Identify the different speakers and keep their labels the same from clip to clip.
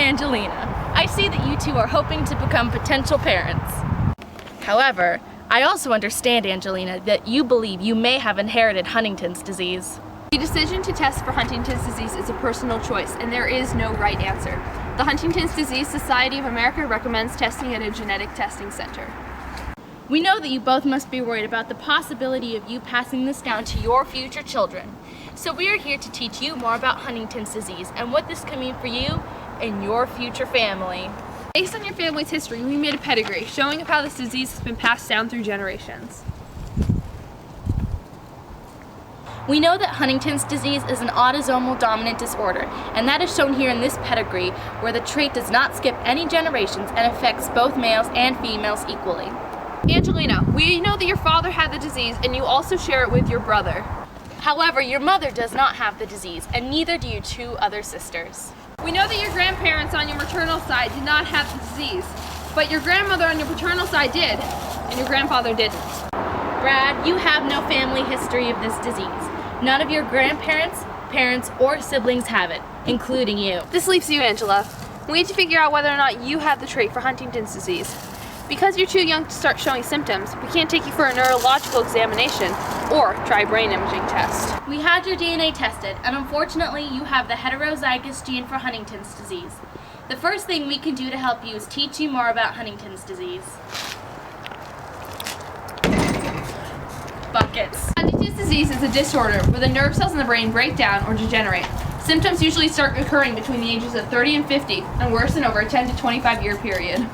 Speaker 1: Angelina. I see that you two are hoping to become potential parents. However, I also understand, Angelina, that you believe you may have inherited Huntington's disease.
Speaker 2: The decision to test for Huntington's disease is a personal choice, and there is no right answer. The Huntington's Disease Society of America recommends testing at a genetic testing center.
Speaker 1: We know that you both must be worried about the possibility of you passing this down to your future children. So we are here to teach you more about Huntington's disease and what this can mean for you and your future family.
Speaker 2: Based on your family's history, we made a pedigree showing how this disease has been passed down through generations.
Speaker 1: We know that Huntington's disease is an autosomal dominant disorder, and that is shown here in this pedigree, where the trait does not skip any generations and affects both males and females equally.
Speaker 2: Angelina, we know that your father had the disease and you also share it with your brother.
Speaker 1: However, your mother does not have the disease, and neither do your two other sisters.
Speaker 2: We know that your grandparents on your maternal side did not have the disease, but your grandmother on your paternal side did, and your grandfather didn't.
Speaker 1: Brad, you have no family history of this disease. None of your grandparents, parents, or siblings have it, including you.
Speaker 2: This leaves you, Angela. We need to figure out whether or not you have the trait for Huntington's disease. Because you're too young to start showing symptoms, we can't take you for a neurological examination or try a brain imaging test.
Speaker 1: We had your DNA tested, and unfortunately you have the heterozygous gene for Huntington's disease. The first thing we can do to help you is teach you more about Huntington's disease. Buckets.
Speaker 2: Huntington's disease is a disorder where the nerve cells in the brain break down or degenerate. Symptoms usually start occurring between the ages of 30 and 50 and worsen over a 10 to 25 year period.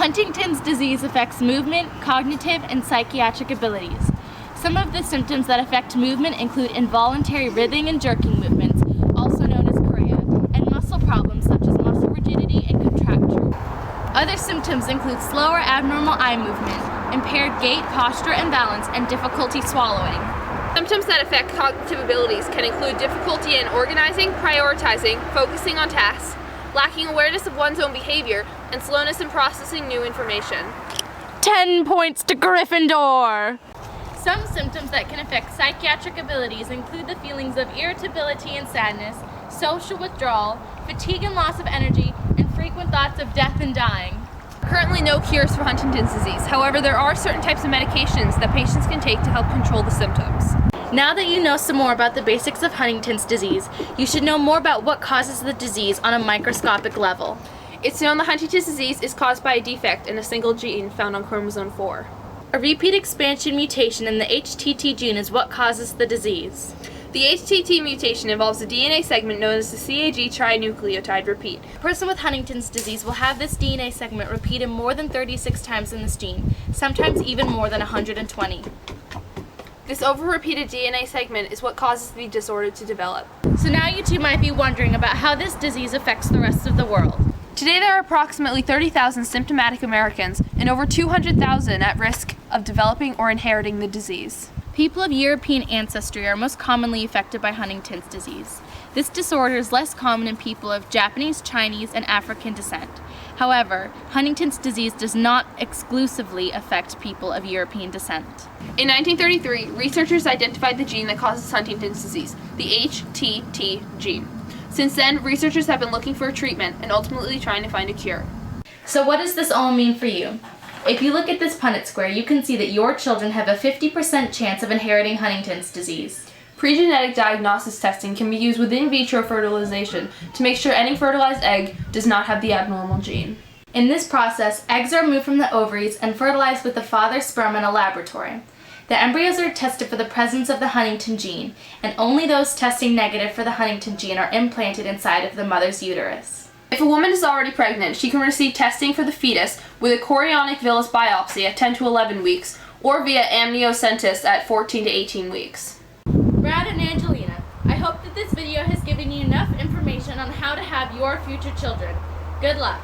Speaker 1: Huntington's disease affects movement, cognitive, and psychiatric abilities. Some of the symptoms that affect movement include involuntary writhing and jerking movements, also known as chorea, and muscle problems such as muscle rigidity and contracture. Other symptoms include slower abnormal eye movement, impaired gait, posture, and balance, and difficulty swallowing.
Speaker 2: Symptoms that affect cognitive abilities can include difficulty in organizing, prioritizing, focusing on tasks, lacking awareness of one's own behavior, and slowness in processing new information.
Speaker 1: 10 points to Gryffindor! Some symptoms that can affect psychiatric abilities include the feelings of irritability and sadness, social withdrawal, fatigue and loss of energy, and frequent thoughts of death and dying.
Speaker 2: Currently no cures for Huntington's disease. However, there are certain types of medications that patients can take to help control the symptoms.
Speaker 1: Now that you know some more about the basics of Huntington's disease, you should know more about what causes the disease on a microscopic level.
Speaker 2: It's known that Huntington's disease is caused by a defect in a single gene found on chromosome 4.
Speaker 1: A repeat expansion mutation in the HTT gene is what causes the disease.
Speaker 2: The HTT mutation involves a DNA segment known as the CAG trinucleotide repeat.
Speaker 1: A person with Huntington's disease will have this DNA segment repeated more than 36 times in this gene, sometimes even more than 120.
Speaker 2: This over-repeated DNA segment is what causes the disorder to develop.
Speaker 1: So now you two might be wondering about how this disease affects the rest of the world.
Speaker 2: Today there are approximately 30,000 symptomatic Americans and over 200,000 at risk of developing or inheriting the disease.
Speaker 1: People of European ancestry are most commonly affected by Huntington's disease. This disorder is less common in people of Japanese, Chinese, and African descent. However, Huntington's disease does not exclusively affect people of European descent.
Speaker 2: In 1933, researchers identified the gene that causes Huntington's disease, the HTT gene. Since then, researchers have been looking for a treatment and ultimately trying to find a cure.
Speaker 1: So what does this all mean for you? If you look at this Punnett square, you can see that your children have a 50% chance of inheriting Huntington's disease.
Speaker 2: Pre-genetic diagnosis testing can be used with in vitro fertilization to make sure any fertilized egg does not have the abnormal gene.
Speaker 1: In this process, eggs are removed from the ovaries and fertilized with the father's sperm in a laboratory. The embryos are tested for the presence of the Huntington gene, and only those testing negative for the Huntington gene are implanted inside of the mother's uterus.
Speaker 2: If a woman is already pregnant, she can receive testing for the fetus with a chorionic villus biopsy at 10 to 11 weeks, or via amniocentesis at 14 to 18 weeks.
Speaker 1: Brad and Angelina, I hope that this video has given you enough information on how to have your future children. Good luck.